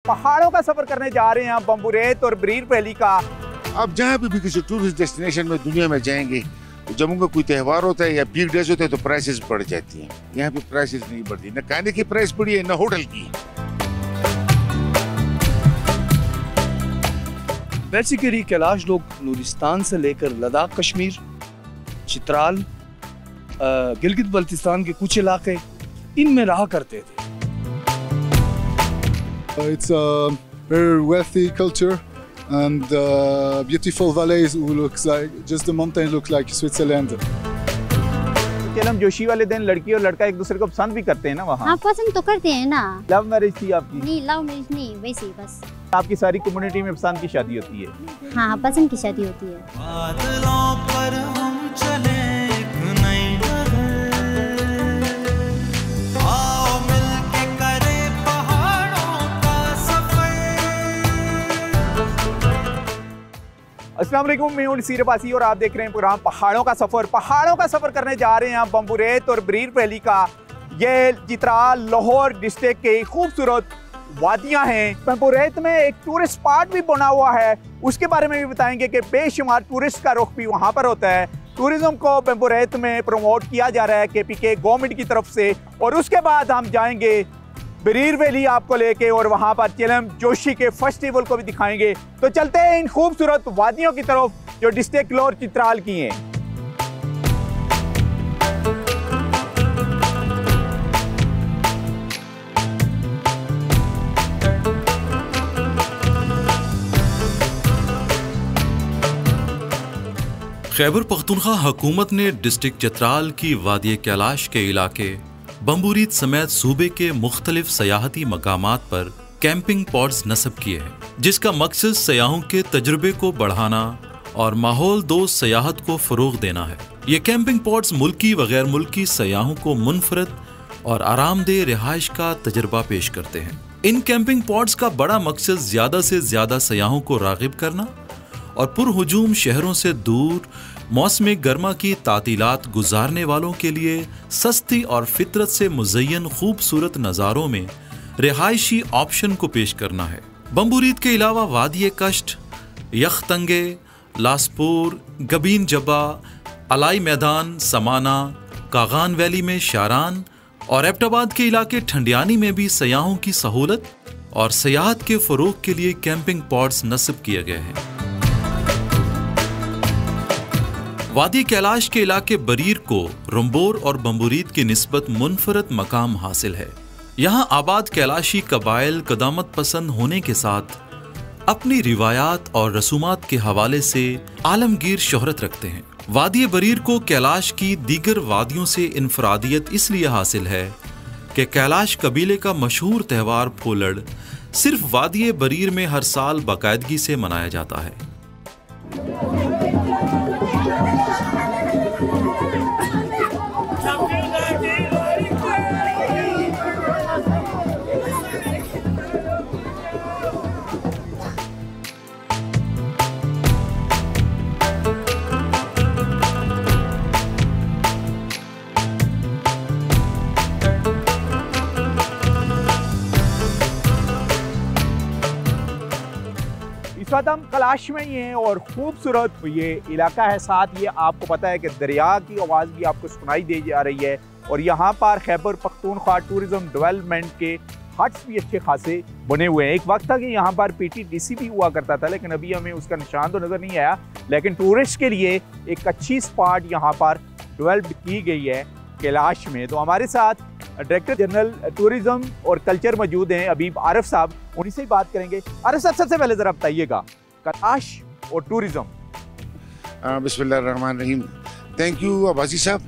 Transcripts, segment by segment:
पहाड़ों का सफर करने जा रहे हैं बम्बुरेत और बरीर वैली का। आप जहाँ भी किसी टूरिस्ट डेस्टिनेशन में दुनिया में जाएंगे, जब उनका कोई त्यौहार होता है या पीक डेज होते हैं तो प्राइसेस बढ़ जाती हैं। यहाँ पे प्राइसेस नहीं बढ़ती, न खाने की प्राइस बढ़ी है न होटल की। बेसिकली कैलाश लोग नूरिस्तान से लेकर लद्दाख, कश्मीर, चित्राल, गिलगित बल्तिस्तान के कुछ इलाके इनमें रहा करते थे। It's a very wealthy culture and beautiful valleys who looks like just the mountain look like Switzerland. चलम जोशी वाले दिन लड़की और लड़का एक दूसरे को पसंद भी करते हैं ना वहाँ? हाँ, पसंद तो करते हैं ना। लव मैरिज थी आपकी? नहीं, लव मैरिज नहीं, वैसे ही बस। आपकी सारी कम्युनिटी में पसंद की शादी होती है? हाँ, पसंद की शादी होती है। बादलों पर हम चले एक नई डगर, आओ मिलके करें पहाड़ों का सफर। अस्सलाम वालेकुम, मैं हूं नसीर अब्बासी और आप देख रहे हैं प्रोग्राम पहाड़ों का सफर। पहाड़ों का सफर करने जा रहे हैं बम्बुरेत और बरीर वैली का। ये चित्राल, लाहौर डिस्ट्रिक्ट के खूबसूरत वादियां हैं। बम्बुरेत में एक टूरिस्ट स्पॉट भी बना हुआ है, उसके बारे में भी बताएंगे कि बेशुमार टूरिस्ट का रुख भी वहां पर होता है। टूरिज्म को बम्बुरेत में प्रमोट किया जा रहा है केपीके गवर्नमेंट की तरफ से। और उसके बाद हम जाएंगे बरीर वैली आपको लेके और वहां पर चिलम जोशी के फेस्टिवल को भी दिखाएंगे। तो चलते हैं इन खूबसूरत वादियों की तरफ जो डिस्ट्रिक्ट लाहौर चित्राल की हैं। खैबर पख्तूनख्वा हुकूमत ने डिस्ट्रिक्ट चित्राल की वादी कैलाश के इलाके बम्बुरीत समेत सूबे के मुख्तलिफ सयाहती मकामात पर कैंपिंग पॉड्स नस्ब किए हैं, जिसका मकसद सयाहों के तजुर्बे को बढ़ाना और माहौल दोस्त सयाहत को फ़रोग देना है। ये कैंपिंग पॉड्स मुल्की व गैर मुल्की सयाहों को मुनफरद और आरामदेह रिहाइश का तजर्बा पेश करते हैं। इन कैंपिंग पॉड्स का बड़ा मकसद ज़्यादा से ज़्यादा सयाहों को राग़िब करना और पुरहुजूम शहरों से दूर मौसम गर्मा की तातीलात गुजारने वालों के लिए सस्ती और फितरत से मुज़य्यन खूबसूरत नज़ारों में रिहायशी ऑप्शन को पेश करना है। बम्बुरीत के अलावा वादी कश्त, यखतंगे, लासपुर, गबीन जब्बा, अलाई मैदान, समाना, कागान वैली में शारान और एबटाबाद के इलाके ठंडियानी में भी सयाहों की सहूलत और सयाहत के फ़रोग के लिए कैंपिंग पॉड्स नस्ब किए गए हैं। वादी कैलाश के इलाके बरीर को रंबोर और बम्बुरीत की निस्बत मुनफरद मकाम हासिल है। यहाँ आबाद कैलाशी कबाइल कदामत पसंद होने के साथ अपनी रिवायात और रसूमात के हवाले से आलमगीर शोहरत रखते हैं। वादी बरीर को कैलाश की दीगर वादियों से इनफरादियत इसलिए हासिल है कि कैलाश कबीले का मशहूर त्यौहार फोलड़ सिर्फ वादी बरीर में हर साल बाकायदगी से मनाया जाता है। इस वक्त हम कैलाश में ही हैं और खूबसूरत ये इलाका है। साथ ये आपको पता है कि दरिया की आवाज़ भी आपको सुनाई दे जा रही है। और यहाँ पर खैबर पख्तूनख्वा टूरिज्म डेवलपमेंट के हट्स भी अच्छे खासे बने हुए हैं। एक वक्त था कि यहाँ पर पीटीडीसी भी हुआ करता था, लेकिन अभी हमें उसका निशान तो नज़र नहीं आया। लेकिन टूरिस्ट के लिए एक अच्छी स्पॉट यहाँ पर डेवलप की गई है कैलाश में। तो हमारे साथ डायरेक्टर जनरल टूरिज्म और कल्चर मौजूद हैं अबीब आरिफ साहब, उन्हीं से ही बात करेंगे। आरिफ साहब, सबसे पहले ज़रा बताइएगा कैलाश और टूरिज्म। बिस्मिल्लाहिर्रहमानिर्रहीम। थैंक यू अब्बासी साहब,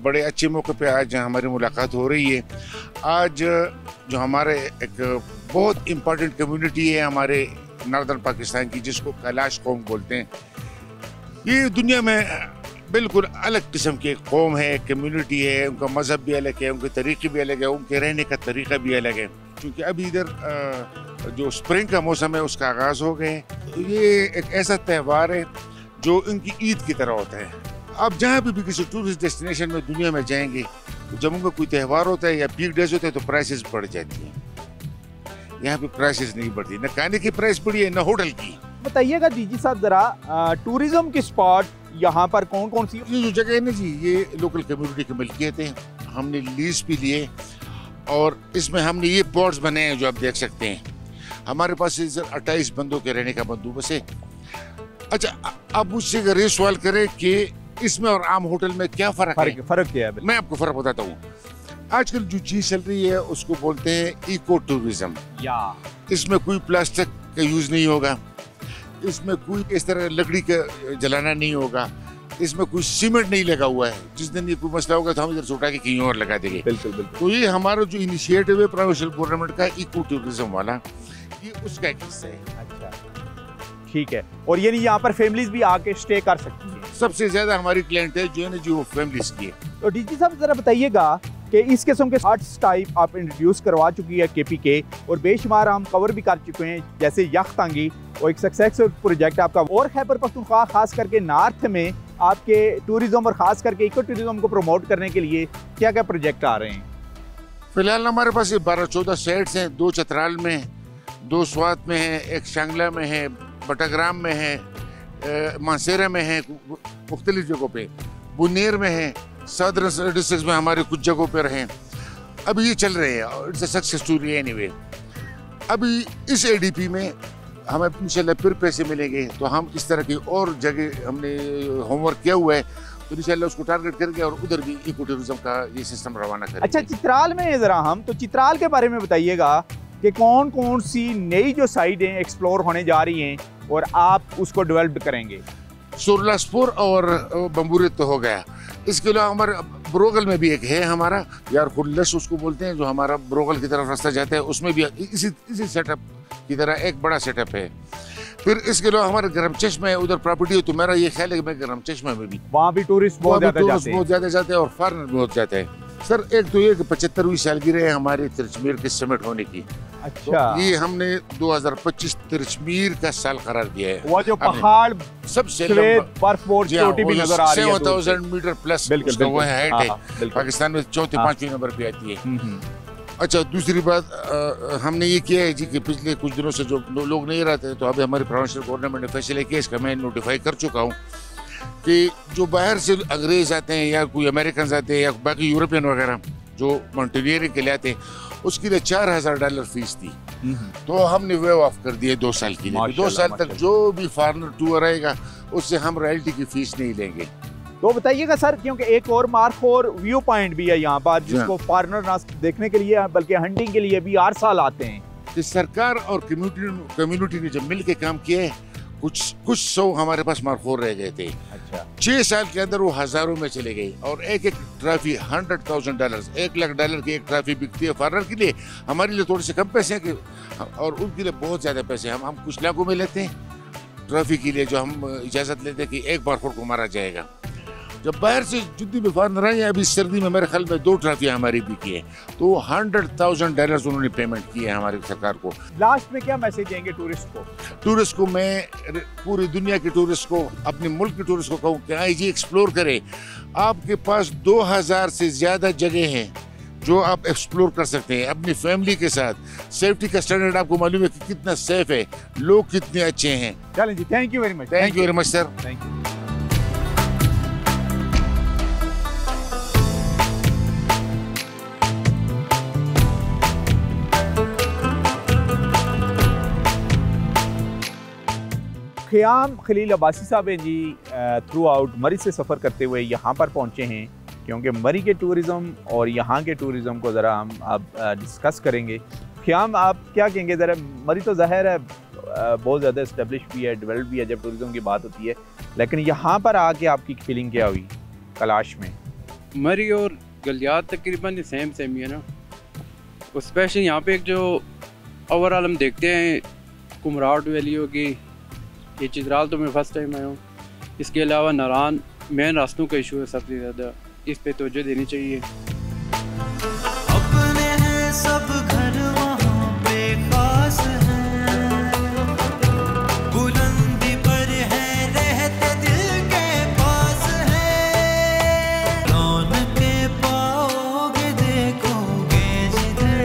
बड़े अच्छे मौके पे आज हमारी मुलाकात हो रही है। आज जो हमारे एक बहुत इम्पोर्टेंट कम्युनिटी है हमारे नॉर्दर्न पाकिस्तान की, जिसको कैलाश कौम बोलते हैं, ये दुनिया में बिल्कुल अलग किस्म की एक कौम है, कम्युनिटी है। उनका मज़हब भी अलग है, उनके तरीके भी अलग है, उनके रहने का तरीका भी अलग है। क्योंकि अभी इधर जो स्प्रिंग का मौसम है उसका आगाज़ हो गए। तो ये एक ऐसा त्यौहार है जो इनकी ईद की तरह होता है। आप जहाँ भी किसी टूरिस्ट डेस्टिनेशन में दुनिया में जाएंगे, तो जब उनका कोई त्यौहार होता है या पीक डेज होते हैं तो प्राइसेस बढ़ जाती हैं। यहाँ पे प्राइसेस नहीं बढ़ती, न खाने की प्राइस बढ़ी है न होटल की। बताइएगा डीजी साहब जरा टूरिज्म के स्पॉट यहाँ पर कौन कौन सी? ये जो जगह है ना जी, ये लोकल कम्युनिटी की मिल्कियत है, हमने लीज भी लिए और इसमें हमने ये पॉट्स बनाए हैं जो आप देख सकते हैं। हमारे पास 28 बंदों के रहने का बंदोबस्त है। अच्छा, आप मुझसे अगर ये सवाल करें कि इसमें और आम होटल में क्या फर्क है? फर्क क्या है? मैं आपको फर्क बताता हूँ। आजकल जो चीज चल रही है उसको बोलते हैं इको टूरिज्म। या इसमें कोई प्लास्टिक का यूज नहीं होगा, इसमें कोई इस तरह लकड़ी का जलाना नहीं होगा, इसमें कोई सीमेंट नहीं लगा हुआ है। जिस दिन ये कोई मसला होगा तो हम इधर से उठा के कहीं और लगा देंगे। बिल्कुल बिल्कुल। तो ये हमारा जो इनिशिएटिव है प्रोविंशियल गवर्नमेंट का इको टूरिज्म वाला, ये उसका एक हिस्सा है। अच्छा, ठीक है। और यानी यहाँ पर फैमिलीज भी आके स्टे कर सकती हैं? सबसे ज्यादा हमारी क्लाइंट है जो है ना जो फैमिलीज की है। तो डीजी साहब जरा बताइएगा कि इस किस्म के आर्ट्स टाइप आप इंट्रोड्यूस करवा चुकी है केपीके, और बेशुमार हम कवर भी कर चुके हैं, जैसे यख्तांगी और एक सक्सेसफुल प्रोजेक्ट आपका। और खैबर पख्तूनख्वा खास करके नॉर्थ में आपके टूरिज्म और खास करके इको टूरिज्म को प्रमोट करने के लिए क्या क्या प्रोजेक्ट आ रहे हैं? फिलहाल हमारे पास ये 12-14 साइट्स हैं। 2 चतराल में, 2 स्वात में है, एक शांगला में है, बटाग्राम में है, मानसेरा में है, मुख्तलिफ जगहों पे, बुनेर में है, सदर डिस्ट्रिक्ट में हमारे कुछ जगहों पर हैं। अभी ये चल रहे हैं और it's a success story anyway. अभी इस एडीपी में हमें इंशाल्लाह फिर पैसे मिलेंगे, तो हम इस तरह की और जगह हमने होमवर्क किया हुआ है, तो इंशाल्लाह उसको टारगेट करके और उधर भी इको टूरिज्म का ये सिस्टम रवाना करेंगे। अच्छा, चित्राल में जरा हम तो चित्राल के बारे में बताइएगा कि कौन कौन सी नई जो साइटें एक्सप्लोर होने जा रही हैं और आप उसको डेवलप करेंगे? सुरलासपुर और बम्बूरेत तो हो गया, इसके अलावा हमारे ब्रोगल में भी एक है हमारा यार खुल्लस उसको बोलते हैं, जो हमारा ब्रोगल की तरफ रास्ता जाता है, उसमें भी इसी सेटअप की तरह एक बड़ा सेटअप है। फिर इसके अलावा हमारे गरम चश्मे है, उधर प्रॉपर्टी है, तो मेरा ये ख्याल है कि मैं गरम चश्मे में भी, वहाँ भी टूरिस्ट बहुत ज्यादा जाते हैं और फॉरेनर बहुत जाते हैं। सर एक तो ये 75वीं सालगिरह है हमारी तिरचमीर के समिट होने की। अच्छा, तो ये हमने 2025 तिरचमीर का साल करार दिया है। वो जो पहाड़ सबसे बर्फ बोर्ड चोटी भी नजर आ रही है, 7000 मीटर प्लस उसका वो हाइट है, पाकिस्तान में 4th-5वीं नंबर पे आती है। अच्छा, दूसरी बात हमने ये किया है जी कि पिछले कुछ दिनों से जो लोग नहीं रहते, तो अभी हमारी प्रोविंशियल गवर्नमेंट ने फैसला किया, इसका मैं नोटिफाई कर चुका हूँ कि जो बाहर से अंग्रेज आते हैं या कोई अमेरिकन आते हैं या बाकी यूरोपियन वगैरह जो माउंटेनियरिंग के लिए आते हैं, उसके लिए $4000 फीस थी, तो हमने वेव ऑफ कर दिए 2 साल के लिए। 2 साल तक जो भी फॉरेनर टूर आएगा उससे हम रॉयल्टी की फीस नहीं लेंगे। तो बताइएगा सर, क्योंकि एक और मार्क और व्यू पॉइंट भी है यहाँ पर जिसको फॉरेनर ना देखने के लिए बल्कि हंटिंग के लिए भी हर साल आते हैं। इस सरकार और कम्युनिटी ने जब मिल के काम किया है, कुछ 100 हमारे पास मार्कोर रह गए थे। अच्छा, 6 साल के अंदर वो हजारों में चले गए और एक ट्रॉफी $100,000 $1,00,000 की एक ट्रॉफी बिकती है फॉरनर के लिए। हमारे लिए थोड़े से कम पैसे हैं और उनके लिए बहुत ज्यादा पैसे। हम कुछ लाखों में लेते हैं ट्रॉफी के लिए, जो हम इजाजत लेते हैं कि एक मार्कोर को मारा जाएगा। जब बाहर से जितनी भी फॉरनर आए, अभी सर्दी में मेरे ख्याल में 2 ट्रॉफियां हमारी बिकी है, तो $100,000 उन्होंने पेमेंट किए हैं हमारी सरकार को। लास्ट में क्या मैसेज देंगे टूरिस्ट को? टूरिस्ट को मैं पूरी दुनिया के टूरिस्ट को, अपने मुल्क के टूरिस्ट को कहूँ कि आइए एक्सप्लोर करें। आपके पास 2000 से ज्यादा जगह हैं जो आप एक्सप्लोर कर सकते हैं अपनी फैमिली के साथ। सेफ्टी का स्टैंडर्ड आपको मालूम है कि कितना सेफ है, लोग कितने अच्छे हैं। चलें जी, thank you very much. Thank you very much sir. Thank you. Khayyam Khalil Abbasi साहब हैं जी, थ्रू आउट मरी से सफ़र करते हुए यहाँ पर पहुँचे हैं, क्योंकि मरी के टूरिज़म और यहाँ के टूरिज़म को ज़रा हम अब डिस्कस करेंगे। ख़याम, आप क्या कहेंगे? ज़रा मरी तो ज़ाहिर है बहुत ज़्यादा इस्टेब्लिश भी है, डेवलप भी है जब टूरिज़म की बात होती है, लेकिन यहाँ पर आके आपकी फीलिंग क्या हुई कैलाश में? मरी और गलियात तकरीबन सेम ही है ना। स्पेशल यहाँ पे एक जो ओवरऑल हम देखते हैं कुमराट वैली होगी, ये चित्राल तो मैं फर्स्ट टाइम आया हूँ। इसके अलावा नारान मेन रास्तों का इशू है सबसे ज़्यादा, इस पे तवज्जो देनी चाहिए। अपने हैं सब घर वहाँ पे खास हैं, बुलंदी पर है रहते दिल के पास है। रौनकें पाओगे देखोगे जिधर,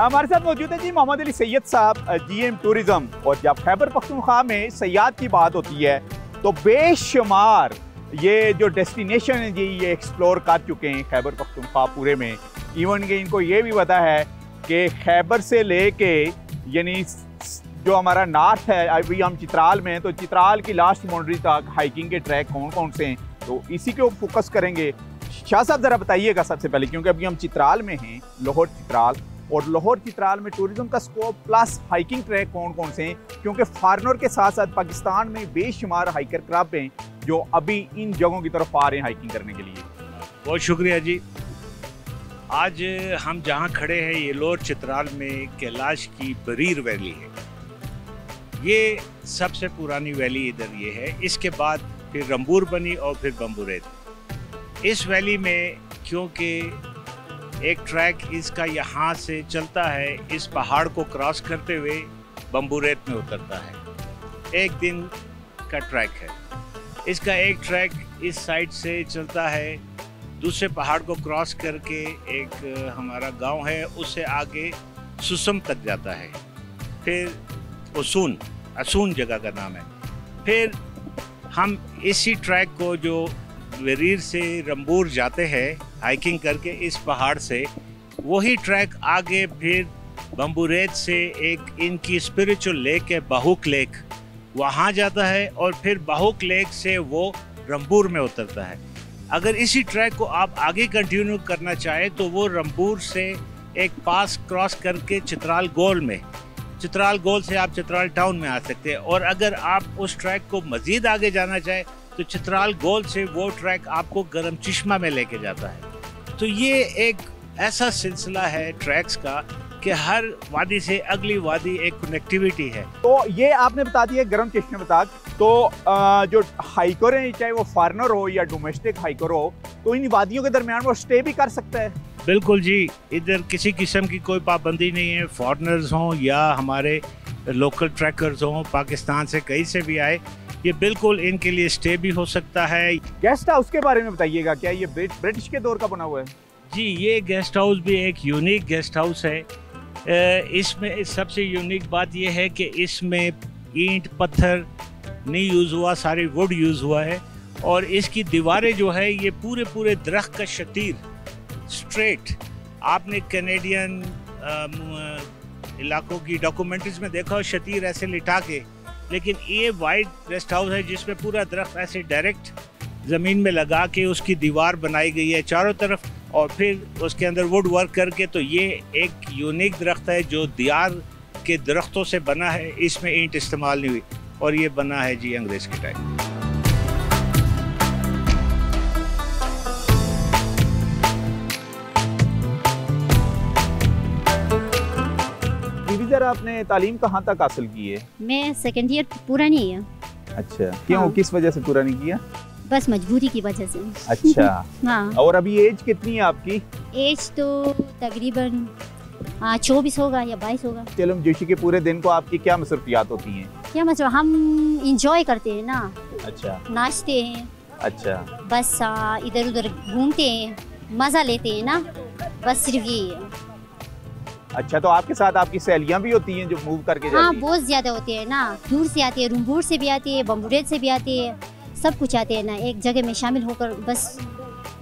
हमारे साथ मौजूद है जी मोहम्मद अली सैयद साहब, जीएम टूरिज्म। और जब खैबर पख्तूनख्वा में सयाहत की बात होती है तो बेशुमार ये जो डेस्टिनेशन है जी, ये एक्सप्लोर कर चुके हैं खैबर पख्तूनख्वा पूरे में। इवन कि इनको ये भी पता है कि खैबर से लेके यानी जो हमारा नॉर्थ है, अभी हम चित्राल में हैं, तो चित्राल की लास्ट बाउंड्री तक हाइकिंग के ट्रैक कौन कौन से हैं, तो इसी के ऊपर फोकस करेंगे। शाह साहब ज़रा बताइएगा सबसे पहले, क्योंकि अभी हम चित्राल में हैं, लाहौर चित्राल, और लाहौर चित्राल में टूरिज्म का स्कोप प्लस हाइकिंग ट्रैक कौन कौन से हैं, क्योंकि फॉरनर के साथ साथ पाकिस्तान में बेशुमार हाइकर क्लब हैं जो अभी इन जगहों की तरफ आ रहे हैं हाइकिंग करने के लिए। बहुत शुक्रिया जी। आज हम जहाँ खड़े हैं ये लाहौर चित्राल में कैलाश की बरीर वैली है। ये सबसे पुरानी वैली इधर ये है। इसके बाद फिर रंबूर बनी और फिर बम्बूरेत। इस वैली में क्योंकि एक ट्रैक इसका यहाँ से चलता है, इस पहाड़ को क्रॉस करते हुए बम्बूरेत में उतरता है। एक दिन का ट्रैक है। इसका एक ट्रैक इस साइड से चलता है, दूसरे पहाड़ को क्रॉस करके एक हमारा गांव है, उससे आगे सुसम तक जाता है। फिर असून जगह का नाम है। फिर हम इसी ट्रैक को जो बरीर से रंबूर जाते हैं हाइकिंग करके इस पहाड़ से, वही ट्रैक आगे फिर बम्बूरेत से एक इनकी स्पिरिचुअल लेक है बाहुक लेक, वहाँ जाता है और फिर बाहुक लेक से वो रंबूर में उतरता है। अगर इसी ट्रैक को आप आगे कंटिन्यू करना चाहें तो वो रंबूर से एक पास क्रॉस करके चित्राल गोल से आप चित्राल टाउन में आ सकते हैं। और अगर आप उस ट्रैक को मज़ीद आगे जाना चाहें तो चित्राल गोल से वो ट्रैक आपको गरम चश्मा में लेके जाता है। तो ये एक ऐसा सिलसिला है ट्रैक्स का कि हर वादी से अगली वादी एक कनेक्टिविटी है। तो ये आपने बता दिया गरम चश्मे तक। तो जो हाइकर हैं, चाहे वो फॉरनर हो या डोमेस्टिक हाइकर हो, तो इन वादियों के दरमियान वो स्टे भी कर सकता है। बिल्कुल जी, इधर किसी किस्म की कोई पाबंदी नहीं है। फॉरनर्स हों या हमारे लोकल ट्रैकर्स हों, पाकिस्तान से कहीं से भी आए, ये बिल्कुल इनके लिए स्टे भी हो सकता है। गेस्ट हाउस के बारे में बताइएगा, क्या ये ब्रिटिश के दौर का बना हुआ है? जी, ये गेस्ट हाउस भी एक यूनिक गेस्ट हाउस है। इसमें सबसे यूनिक बात यह है कि इसमें ईंट पत्थर नहीं यूज़ हुआ, सारे वुड यूज़ हुआ है। और इसकी दीवारें जो है ये पूरे दरख्त का शतीर स्ट्रेट। आपने कैनेडियन इलाकों की डॉक्यूमेंट्रीज में देखा हो शतीर ऐसे लिटा के, लेकिन ये वाइट रेस्ट हाउस है जिसमें पूरा दरख्त ऐसे डायरेक्ट ज़मीन में लगा के उसकी दीवार बनाई गई है चारों तरफ, और फिर उसके अंदर वुड वर्क करके। तो ये एक यूनिक दरख्त है जो दियार के दरख्तों से बना है, इसमें ईंट इस्तेमाल नहीं हुई, और ये बना है जी अंग्रेज़ के टाइम। आपने तालीम कहाँ तक हासिल की है? मैं सेकंड ईयर पूरा नहीं है। अच्छा, क्यों? हाँ। किस वजह से पूरा नहीं किया? बस मजबूरी की वजह से। अच्छा। हाँ। और अभी एज कितनी है आपकी? एज तो तकरीबन 24 होगा या 22 होगा। चेलम जोशी के पूरे दिन को आपकी क्या मसरूफियात होती हैं? क्या मतलब, हम इंजॉय करते हैं ना। अच्छा। नाचते हैं। अच्छा। बस इधर उधर घूमते हैं, मज़ा लेते हैं ना, बस सिर्फ यही है। अच्छा, तो आपके साथ आपकी सहेलियां भी होती हैं जो मूव करके जाती हैं? हाँ, बहुत ज़्यादा होते हैं ना, दूर से आती है, रंबूर से भी आती है, बम्बूरेत से भी आती है, सब कुछ आते हैं ना, एक जगह में शामिल होकर बस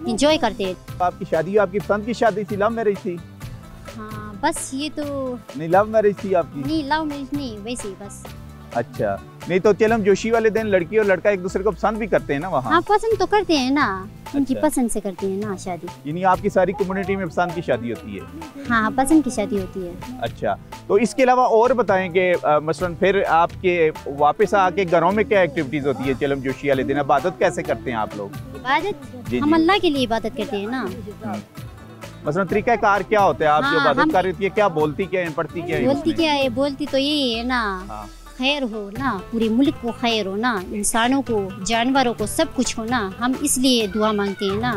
इंजॉय करते हैं। आपकी शादी आपकी पसंद की शादी थी, लव मैरिज थी? हाँ, बस ये तो नहीं, लव मैरिज थी आपकी? नहीं, लव मैरिज नहीं, वैसे ही बस। अच्छा, नहीं तो चेलम जोशी वाले दिन लड़की और लड़का एक दूसरे को पसंद भी करते हैं ना वहाँ? हाँ, पसंद तो करते हैं ना, उनकी अच्छा। पसंद से करते हैं ना शादी। यानी आपकी सारी कम्युनिटी में पसंद की शादी होती है? हाँ, पसंद की शादी होती है। अच्छा, तो इसके अलावा और बताएं कि मसलन फिर आपके वापस आके घरों में क्या एक्टिविटीज होती है चेलम जोशी वाले दिन? इबादत कैसे करते हैं आप लोग? इबादत हम अल्लाह के लिए इबादत करते हैं ना। मसलन तरीकाकार क्या होता है? आप जो हाँ, इबादत कर रही है, क्या बोलती क्या है, पढ़ती क्या है? बोलती क्या है? बोलती तो यही है ना, खैर हो ना, पूरे मुल्क को खैर हो ना, इंसानों को, जानवरों को, सब कुछ हो ना, हम इसलिए दुआ मांगते हैं ना।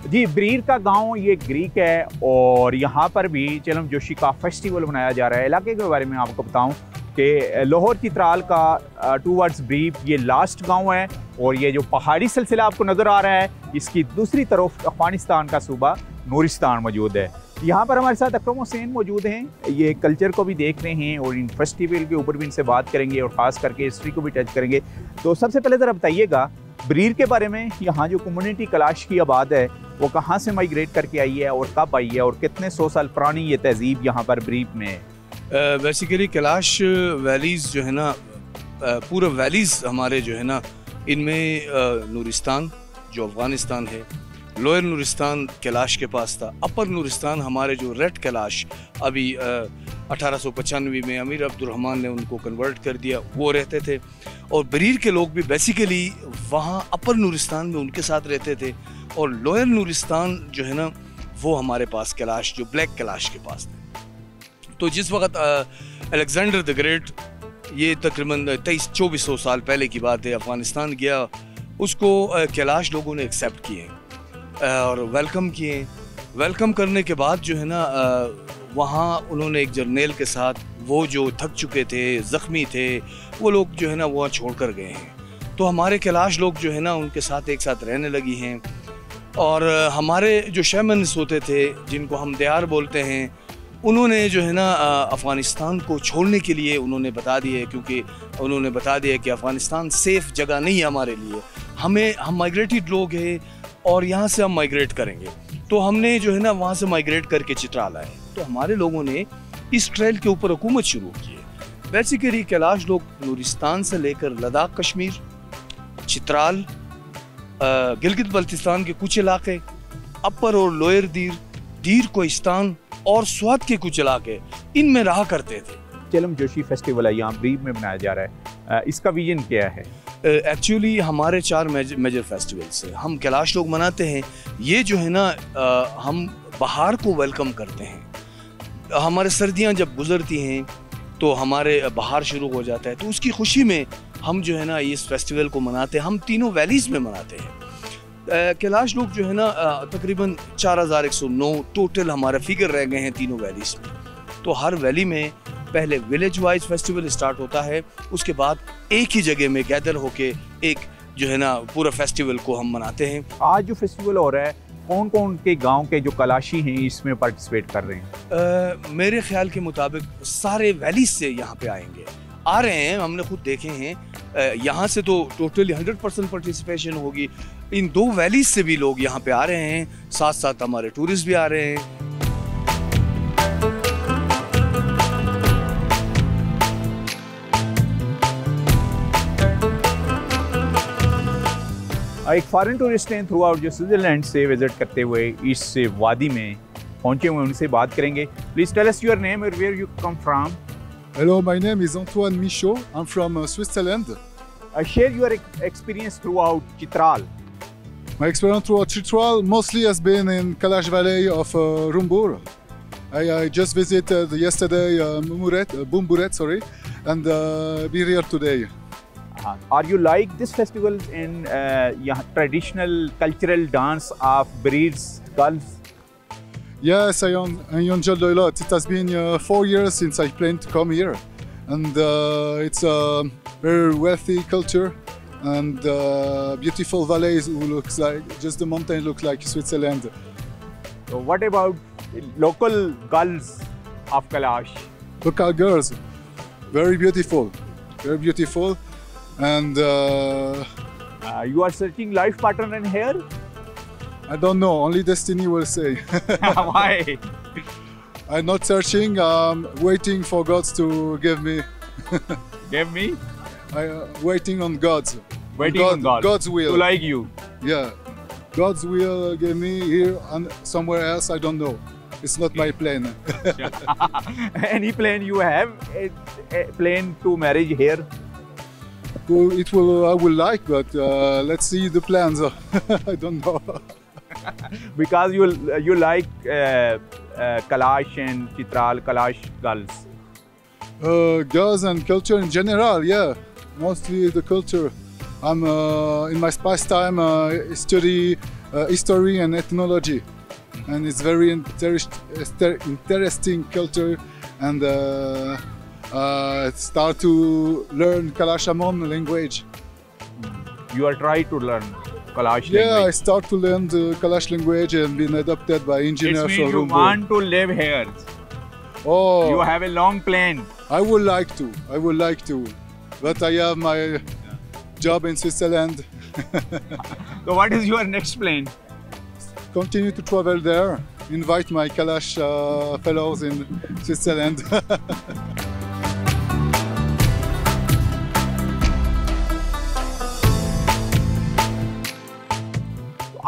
जी, बरीर का गांव ये ग्रीक है और यहाँ पर भी चेलम जोशी का फेस्टिवल मनाया जा रहा है। इलाके के बारे में आपको बताऊं कि लाहौर चित्राल का टूवर्ड्स ब्रीफ ये लास्ट गांव है और ये जो पहाड़ी सिलसिला आपको नज़र आ रहा है इसकी दूसरी तरफ अफगानिस्तान का सूबा नूरिस्तान मौजूद है। यहाँ पर हमारे साथ अकरम हुसैन मौजूद हैं, ये कल्चर को भी देख रहे हैं और इन फेस्टिवल के ऊपर भी इनसे बात करेंगे और ख़ास करके हिस्ट्री को भी टच करेंगे। तो सबसे पहले ज़रा बताइएगा बरीर के बारे में, यहाँ जो कम्युनिटी कलाश की आबाद है वो कहाँ से माइग्रेट करके आई है और कब आई है और कितने 100 साल पुरानी ये तहजीब यहाँ पर बरीर में है? बेसिकली कैलाश वैलीज़ जो है ना, पूरा वैलीज़ हमारे जो है ना, इनमें नूरिस्तान जो अफ़गानिस्तान है, लोअर नूरिस्तान कैलाश के पास था, अपर नूरिस्तान हमारे जो रेड कैलाश अभी 1895 में अमीर अब्दुर्रहमान ने उनको कन्वर्ट कर दिया, वो रहते थे। और बरीर के लोग भी बेसिकली वहाँ अपर नूरिस्तान में उनके साथ रहते थे और लोअर नूरिस्तान जो है ना वो हमारे पास कैलाश जो ब्लैक कैलाश के पास थे। तो जिस वक्त अलेक्जेंडर द ग्रेट, ये तकरीबन 2300-2400 साल पहले की बात है, अफ़गानिस्तान गया, उसको कैलाश लोगों ने एक्सेप्ट किए और वेलकम किए। वेलकम करने के बाद जो है ना वहाँ उन्होंने एक जर्नेल के साथ वो जो थक चुके थे, ज़ख्मी थे, वो लोग जो है ना वहाँ छोड़ कर गए हैं। तो हमारे कैलाश लोग जो है ना उनके साथ एक साथ रहने लगी हैं। और हमारे जो शैमन्स होते थे जिनको हम दयार बोलते हैं, उन्होंने जो है ना अफ़गानिस्तान को छोड़ने के लिए उन्होंने बता दिए, क्योंकि उन्होंने बता दिया कि अफ़गानिस्तान सेफ़ जगह नहीं है हमारे लिए, हम माइग्रेटेड लोग हैं और यहाँ से हम माइग्रेट करेंगे। तो हमने जो है ना वहाँ से माइग्रेट करके चित्राल आए। तो हमारे लोगों ने इस ट्रेल के ऊपर हुकूमत शुरू की है। बेसिकली कैलाश लोग नूरिस्तान से लेकर लद्दाख, कश्मीर, चित्राल, गिलगित बल्तिस्तान के कुछ इलाके, अपर और लोअर दीर कोहिस्तान और स्वात के कुछ इलाके, इनमें रहा करते थे। चेलम जोशी फेस्टिवल है यहाँ ब्रीफ में मनाया जा रहा है, इसका विजन क्या है? एक्चुअली हमारे 4 मेजर फेस्टिवल्स हैं हम कैलाश लोग मनाते हैं। ये जो है ना हम बहार को वेलकम करते हैं। हमारे सर्दियाँ जब गुजरती हैं तो हमारे बहार शुरू हो जाता है, तो उसकी खुशी में हम जो है ना इस फेस्टिवल को मनाते हैं। हम तीनों वैलीज़ में मनाते हैं। कैलाश लोग जो है ना तकरीबन 4109 टोटल हमारा फिगर रह गए हैं तीनों वैलीज़ में। तो हर वैली में पहले विलेज वाइज फेस्टिवल स्टार्ट होता है, उसके बाद एक ही जगह में गैदर होके एक जो है ना पूरा फेस्टिवल को हम मनाते हैं। आज जो फेस्टिवल हो रहा है, कौन कौन के गांव के जो कलाशी हैं इसमें पार्टिसिपेट कर रहे हैं? मेरे ख्याल के मुताबिक सारे वैलीज से यहाँ पे आ रहे हैं। हमने खुद देखे हैं। यहाँ से तो टोटली 100% पार्टिसिपेशन होगी। इन 2 वैलीज से भी लोग यहाँ पे आ रहे हैं, साथ साथ हमारे टूरिस्ट भी आ रहे हैं। एक फॉरेन टूरिस्ट हैं थ्रू आउट जो स्विट्जरलैंड से विजिट करते हुए इस वादी में पहुंचे हुए, उनसे बात करेंगे। Please tell us your name and where you come from. Hello, my name is Antoine Michaud. I'm from Switzerland. Share your experience throughout Chitral. My experience throughout Chitral mostly has been in Kalash Valley of Rumbur. I just visited yesterday Bumburet, and be here today. Are you like this festival in traditional cultural dance of Bereer's girls? Yes, I enjoyed a lot. It has been 4 years since I planned to come here, and it's a very wealthy culture and beautiful valleys who looks like just the mountain look like Switzerland. So what about local girls of Kalash? Local girls, very beautiful, and you are searching life partner in here? I don't know, only destiny will say. Why? I'm not searching, I'm waiting for God to give me. Give me? Waiting on God's. Waiting on God. God's will. To like you. Yeah. God's will give me here and somewhere else, I don't know. It's not my plan. Any plan you have? A plan to marriage here? I will like, but let's see the plans. I don't know. Because you like Kalash and Chitral, Kalash girls. Girls and culture in general, yeah. Mostly the culture. I'm in my pastime study history and ethnology, and it's very interesting culture, and start to learn Kalashamon language. You are trying to learn Kalash Yeah, I language. start to learn the Kalash language and been adopted by It engineers means from you Rumbo. want to live here. Oh, You have a long plan. I would like to. I would like to, but I have my job in Switzerland. So what is your next plan? Continue to travel there. Invite my Kalash fellows in Switzerland.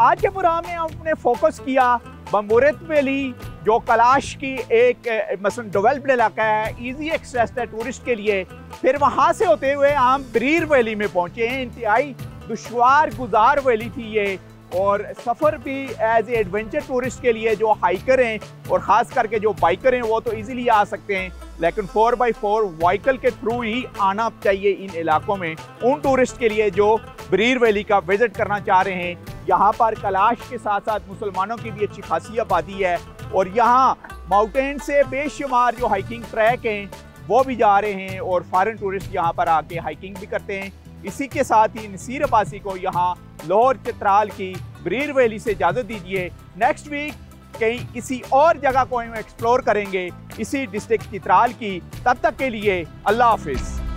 आज के programme में हमने focus किया बम्बूरेत valley जो कलाश की एक मसलन developed इलाका है, इजी एक्सेस है टूरिस्ट के लिए। फिर वहाँ से होते हुए हम बरीर वैली में पहुँचे हैं। इंतहाई दुश्वार गुजार वैली थी ये, और सफ़र भी एज ए एडवेंचर टूरिस्ट के लिए जो हाइकर हैं और ख़ास करके जो बाइकर हैं वो तो इजीली आ सकते हैं, लेकिन 4x4 व्हीकल के थ्रू ही आना चाहिए इन इलाकों में उन टूरिस्ट के लिए जो बरीर वैली का विज़िट करना चाह रहे हैं। यहाँ पर कलाश के साथ साथ मुसलमानों की भी अच्छी खासी आबादी है, और यहाँ माउंटेन से बेशुमार जो हाइकिंग ट्रैक हैं वो भी जा रहे हैं, और फॉरेन टूरिस्ट यहाँ पर आके हाइकिंग भी करते हैं। इसी के साथ ही नसीर अब्बासी को यहाँ लाहौर चित्राल की बरीर वैली से इजाज़त दीजिए। नेक्स्ट वीक कहीं किसी और जगह को हम एक्सप्लोर करेंगे इसी डिस्ट्रिक्ट चित्राल की। तब तक के लिए अल्लाह हाफिज़।